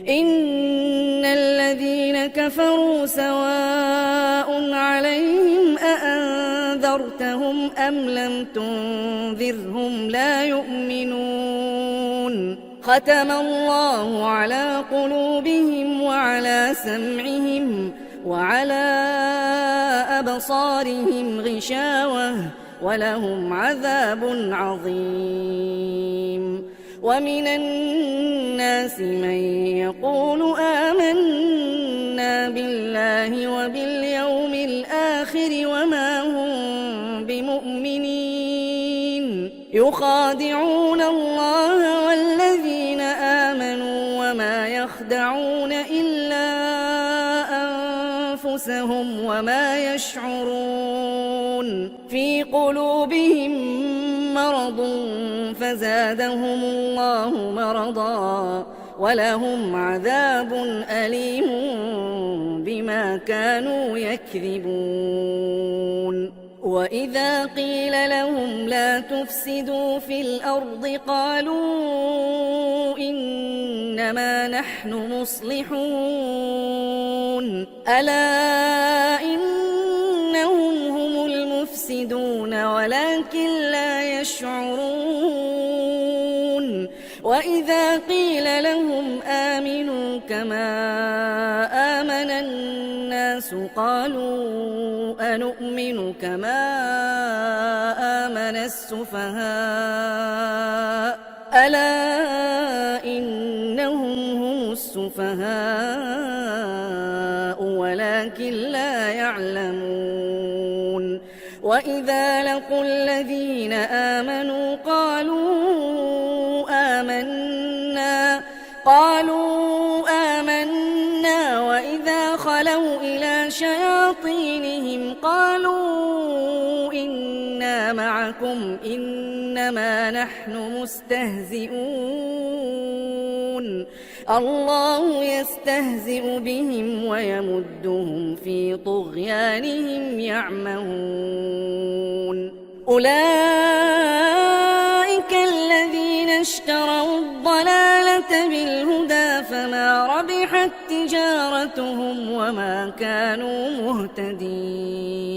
إن الذين كفروا سواء عليهم أأنذرتهم أم لم تنذرهم لا يؤمنون ختم الله على قلوبهم وعلى سمعهم وعلى أبصارهم غشاوة ولهم عذاب عظيم ومن الناس من يقول آمنا بالله وباليوم الآخر وما هم بمؤمنين يخادعون الله والذين آمنوا وما يخدعون إلا أنفسهم وما يشعرون في قلوبهم مرض فزادهم الله مرضا ولهم عذاب أليم بما كانوا يكذبون وإذا قيل لهم لا تفسدوا في الأرض قالوا إنما نحن مصلحون ألا إنهم هم المفسدون ولكن لا يشعرون وإذا قيل لهم آمنوا كما آمن الناس قالوا أنؤمن كما آمن السفهاء ألا إنهم هم السفهاء ولكن لا يعلمون وإذا لقوا الذين آمنوا قالوا آمنا وإذا خلوا إلى شياطينهم قالوا إنا معكم إنما نحن مستهزئون الله يستهزئ بهم ويمدهم في طغيانهم يعمهون أولئك الذين اشتروا الضلالة بالهدى فما ربحت تجارتهم وما كانوا مهتدين